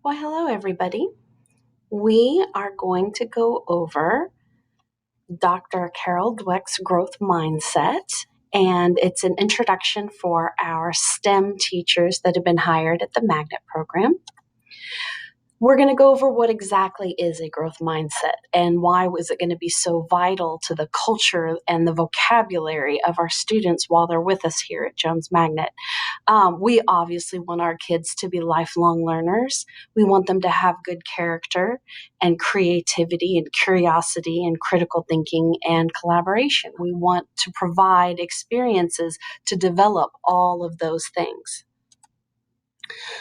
Well, hello, everybody. We are going to go over Dr. Carol Dweck's growth mindset, and it's an introduction for our STEM teachers that have been hired at the Magnet program. We're going to go over what exactly is a growth mindset and why was it going to be so vital to the culture and the vocabulary of our students while they're with us here at Jones Magnet. We obviously want our kids to be lifelong learners. We want them to have good character and creativity and curiosity and critical thinking and collaboration. We want to provide experiences to develop all of those things.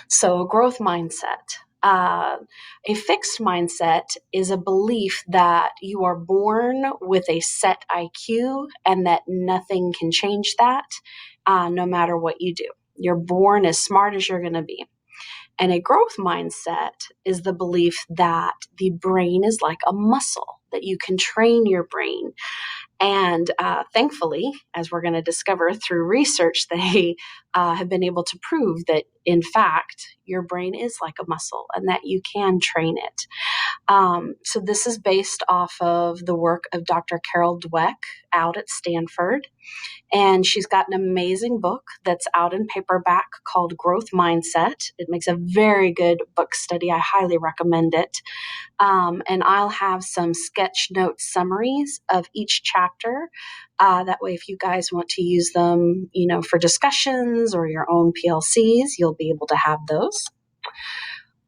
So, growth mindset. A fixed mindset is a belief that you are born with a set IQ and that nothing can change that, no matter what you do. You're born as smart as you're going to be. And a growth mindset is the belief that the brain is like a muscle, that you can train your brain. And thankfully, as we're going to discover through research, they have been able to prove that, in fact, your brain is like a muscle and that you can train it. So this is based off of the work of Dr. Carol Dweck out at Stanford. And she's got an amazing book that's out in paperback called Growth Mindset. It makes a very good book study. I highly recommend it. And I'll have some sketch note summaries of each chapter. That way, if you guys want to use them, for discussions or your own PLCs, you'll be able to have those.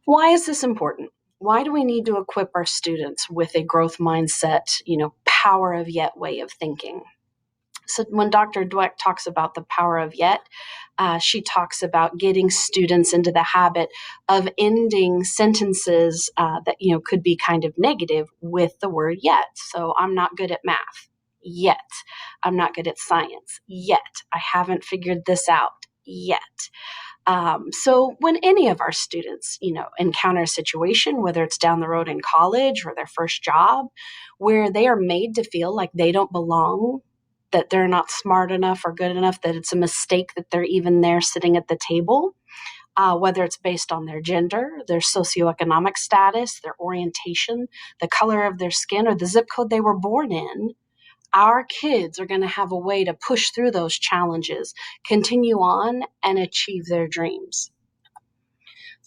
Why is this important? Why do we need to equip our students with a growth mindset, power of yet way of thinking? So when Dr. Dweck talks about the power of yet, she talks about getting students into the habit of ending sentences that could be kind of negative with the word yet. So I'm not good at math yet. I'm not good at science yet. I haven't figured this out yet. So when any of our students, encounter a situation, whether it's down the road in college or their first job, where they are made to feel like they don't belong, that they're not smart enough or good enough, that it's a mistake that they're even there sitting at the table, whether it's based on their gender, their socioeconomic status, their orientation, the color of their skin, or the zip code they were born in, our kids are going to have a way to push through those challenges, continue on, and achieve their dreams.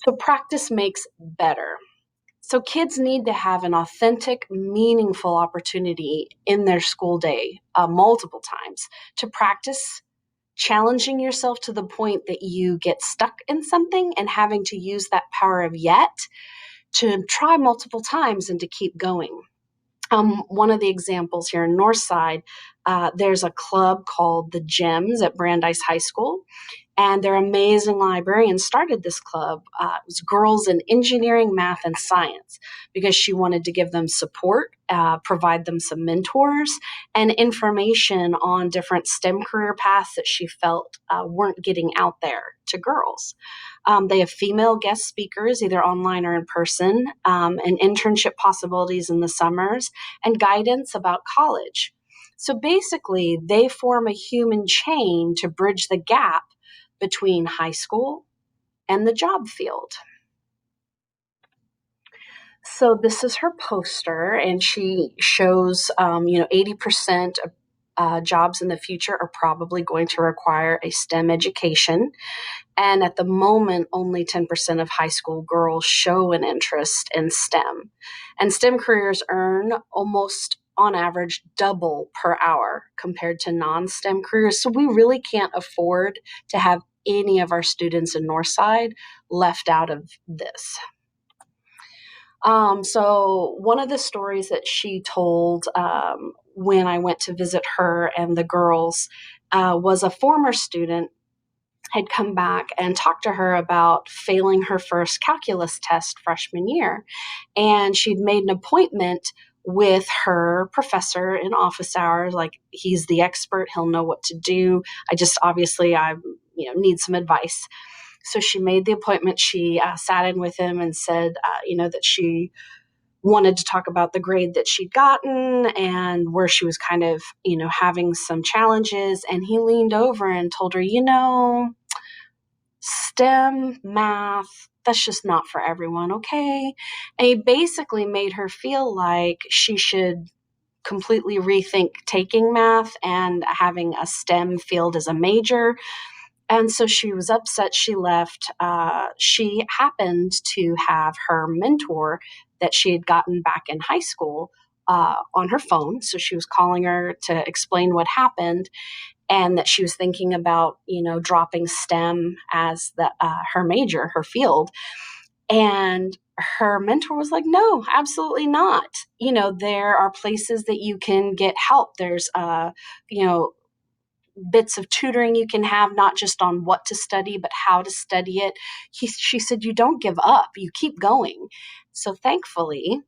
So practice makes better. So kids need to have an authentic, meaningful opportunity in their school day multiple times to practice challenging yourself to the point that you get stuck in something and having to use that power of yet to try multiple times and to keep going. One of the examples here in Northside, there's a club called the Gems at Brandeis High School, and their amazing librarian started this club. It was girls in engineering, math, and science because she wanted to give them support, provide them some mentors, and information on different STEM career paths that she felt weren't getting out there to girls. They have female guest speakers, either online or in person, and internship possibilities in the summers, and guidance about college. So basically, they form a human chain to bridge the gap between high school and the job field. So this is her poster, and she shows, 80% of jobs in the future are probably going to require a STEM education. And at the moment, only 10% of high school girls show an interest in STEM. And STEM careers earn almost on average double per hour compared to non-STEM careers. So we really can't afford to have any of our students in Northside left out of this. So one of the stories that she told when I went to visit her and the girls was a former student had come back and talked to her about failing her first calculus test freshman year. And she'd made an appointment with her professor in office hours, like he's the expert, he'll know what to do. I need some advice. So she made the appointment. She sat in with him and said, that she wanted to talk about the grade that she'd gotten and where she was kind of, having some challenges. And he leaned over and told her, STEM, math, that's just not for everyone, okay? And he basically made her feel like she should completely rethink taking math and having a STEM field as a major. And so she was upset. She left. She happened to have her mentor that she had gotten back in high school on her phone. So she was calling her to explain what happened and that she was thinking about, dropping STEM as her major, her field. And her mentor was like, no, absolutely not. There are places that you can get help. There's, bits of tutoring you can have, not just on what to study, but how to study it. She said, you don't give up, you keep going. So thankfully,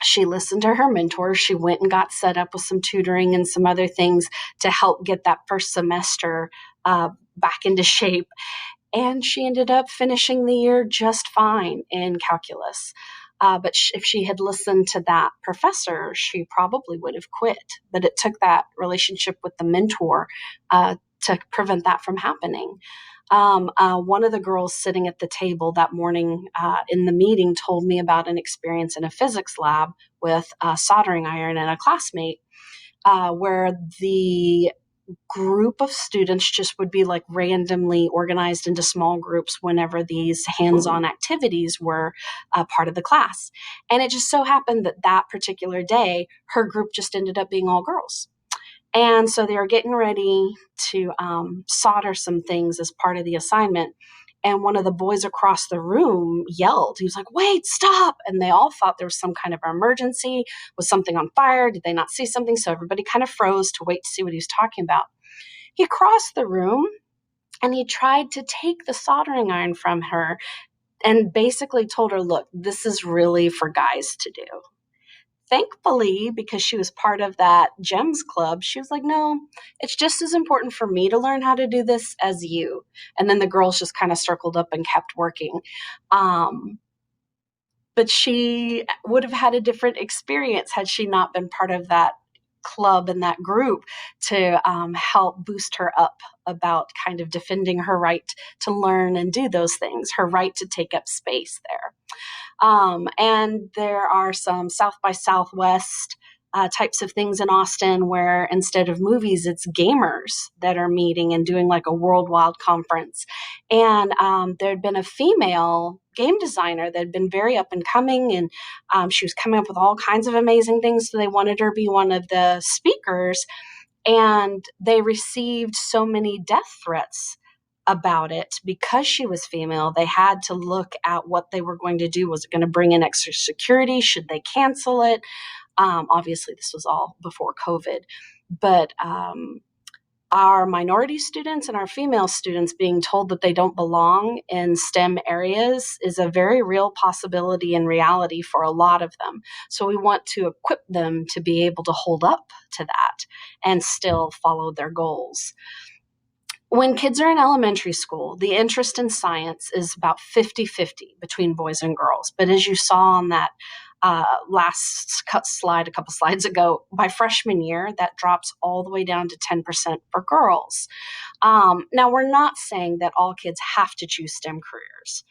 she listened to her mentor. She went and got set up with some tutoring and some other things to help get that first semester back into shape. And she ended up finishing the year just fine in calculus. But if she had listened to that professor, she probably would have quit. But it took that relationship with the mentor to prevent that from happening. One of the girls sitting at the table that morning in the meeting told me about an experience in a physics lab with a soldering iron and a classmate where the group of students just would be like randomly organized into small groups whenever these hands-on activities were part of the class. And it just so happened that that particular day, her group just ended up being all girls. And so they were getting ready to solder some things as part of the assignment. And one of the boys across the room yelled. He was like, wait, stop. And they all thought there was some kind of emergency. Was something on fire? Did they not see something? So everybody kind of froze to wait to see what he was talking about. He crossed the room and he tried to take the soldering iron from her and basically told her, look, this is really for guys to do. Thankfully, because she was part of that GEMS club, she was like, no, it's just as important for me to learn how to do this as you. And then the girls just kind of circled up and kept working. But she would have had a different experience had she not been part of that club and that group to help boost her up about kind of defending her right to learn and do those things, her right to take up space there. And there are some South by Southwest types of things in Austin where instead of movies, it's gamers that are meeting and doing like a worldwide conference. And there had been a female game designer that had been very up and coming, and she was coming up with all kinds of amazing things. So they wanted her to be one of the speakers. And they received so many death threats about it because she was female. They had to look at what they were going to do. Was it going to bring in extra security? Should they cancel it? Obviously, this was all before COVID, but our minority students and our female students being told that they don't belong in STEM areas is a very real possibility and reality for a lot of them. So we want to equip them to be able to hold up to that and still follow their goals. When kids are in elementary school, the interest in science is about 50-50 between boys and girls. But as you saw on that last slide a couple slides ago, by freshman year, that drops all the way down to 10% for girls. Now, we're not saying that all kids have to choose STEM careers,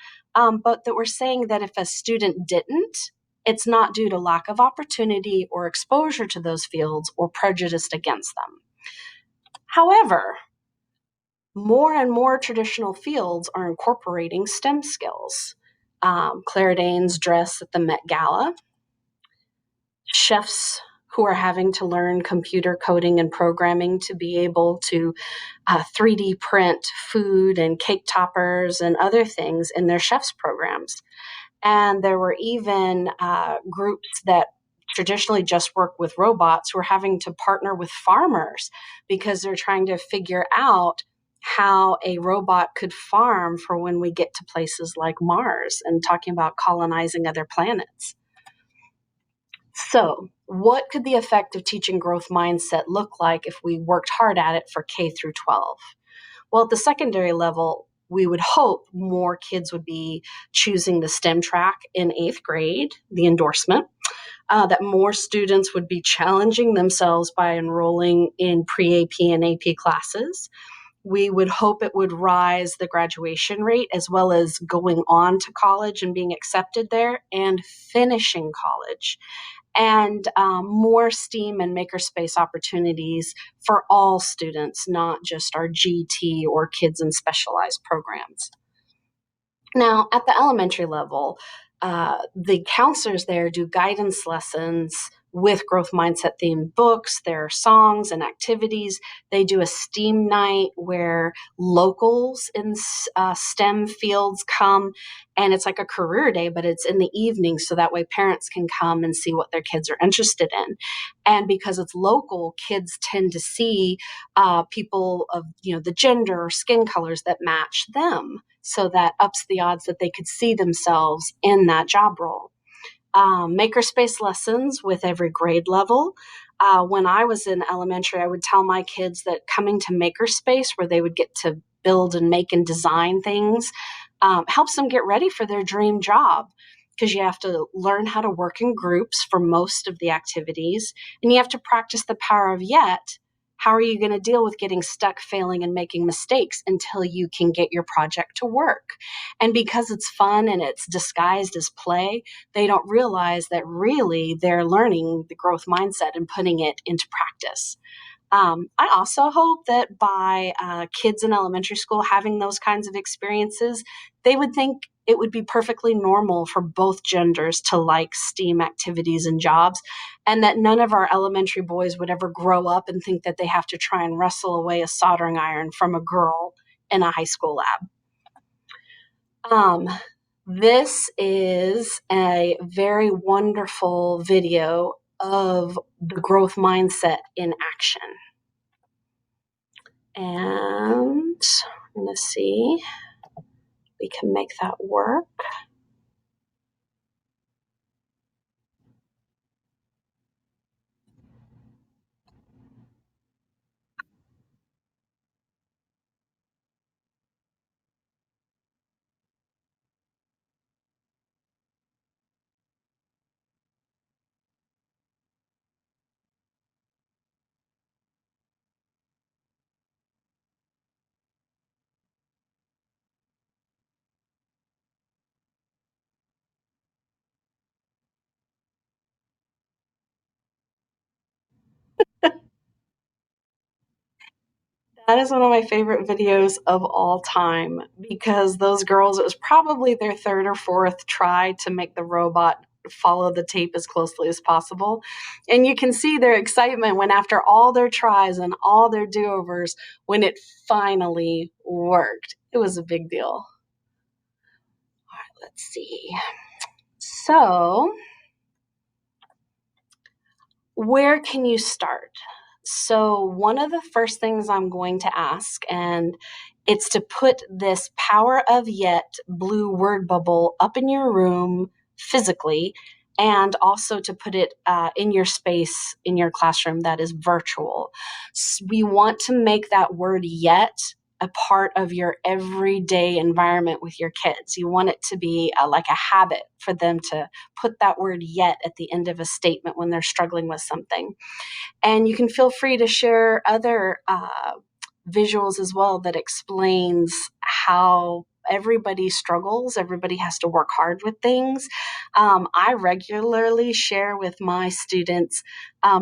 but that we're saying that if a student didn't, it's not due to lack of opportunity or exposure to those fields or prejudice against them. However, more and more traditional fields are incorporating STEM skills. Claire Danes' dress at the Met Gala, chefs who are having to learn computer coding and programming to be able to 3D print food and cake toppers and other things in their chef's programs. And there were even groups that traditionally just work with robots who are having to partner with farmers because they're trying to figure out how a robot could farm for when we get to places like Mars and talking about colonizing other planets. So, what could the effect of teaching growth mindset look like if we worked hard at it for K through 12? Well, at the secondary level, we would hope more kids would be choosing the STEM track in 8th grade, the endorsement, that more students would be challenging themselves by enrolling in pre-AP and AP classes, We would hope it would rise the graduation rate as well as going on to college and being accepted there and finishing college, and more STEAM and makerspace opportunities for all students, not just our GT or kids in specialized programs. Now, at the elementary level, the counselors there do guidance lessons with growth mindset themed books. There are songs and activities. They do a STEAM night where locals in STEM fields come, and it's like a career day, but it's in the evening, so that way parents can come and see what their kids are interested in. And because it's local, kids tend to see people of the gender or skin colors that match them, so that ups the odds that they could see themselves in that job role. Makerspace lessons with every grade level. When I was in elementary, I would tell my kids that coming to Makerspace, where they would get to build and make and design things, helps them get ready for their dream job, because you have to learn how to work in groups for most of the activities, and you have to practice the power of yet. How are you going to deal with getting stuck, failing, and making mistakes until you can get your project to work? And because it's fun and it's disguised as play, they don't realize that really they're learning the growth mindset and putting it into practice. I also hope that by kids in elementary school having those kinds of experiences, they would think it would be perfectly normal for both genders to like STEAM activities and jobs, and that none of our elementary boys would ever grow up and think that they have to try and wrestle away a soldering iron from a girl in a high school lab. This is a very wonderful video of the growth mindset in action. And I'm going to see if we can make that work. That is one of my favorite videos of all time, because those girls, it was probably their third or fourth try to make the robot follow the tape as closely as possible. And you can see their excitement when, after all their tries and all their do-overs, when it finally worked. It was a big deal. All right, let's see. So, where can you start? So, one of the first things I'm going to ask, and it's to put this Power of Yet blue word bubble up in your room physically, and also to put it in your space in your classroom that is virtual. So we want to make that word yet a part of your everyday environment with your kids. You want it to be like a habit for them to put that word yet at the end of a statement when they're struggling with something. And you can feel free to share other visuals as well that explains how everybody struggles. Everybody has to work hard with things. I regularly share with my students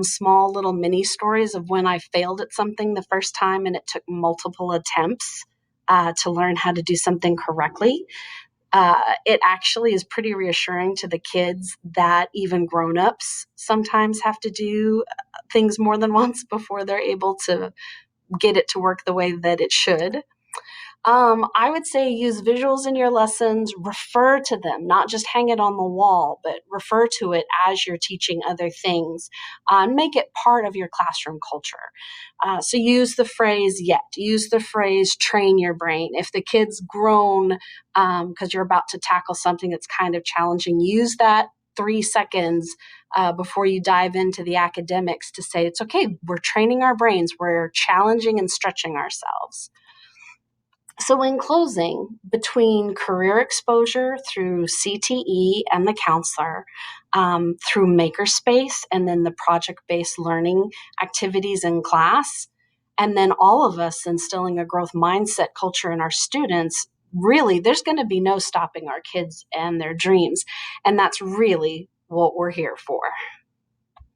small little mini stories of when I failed at something the first time and it took multiple attempts to learn how to do something correctly. It actually is pretty reassuring to the kids that even grown-ups sometimes have to do things more than once before they're able to get it to work the way that it should. I would say use visuals in your lessons, refer to them, not just hang it on the wall, but refer to it as you're teaching other things. Make it part of your classroom culture. So use the phrase yet, use the phrase train your brain. If the kid's grown because you're about to tackle something that's kind of challenging, use that 3 seconds before you dive into the academics to say, it's okay, we're training our brains, we're challenging and stretching ourselves. So, in closing, between career exposure through CTE and the counselor, through Makerspace, and then the project based learning activities in class, and then all of us instilling a growth mindset culture in our students, really, there's going to be no stopping our kids and their dreams. And that's really what we're here for.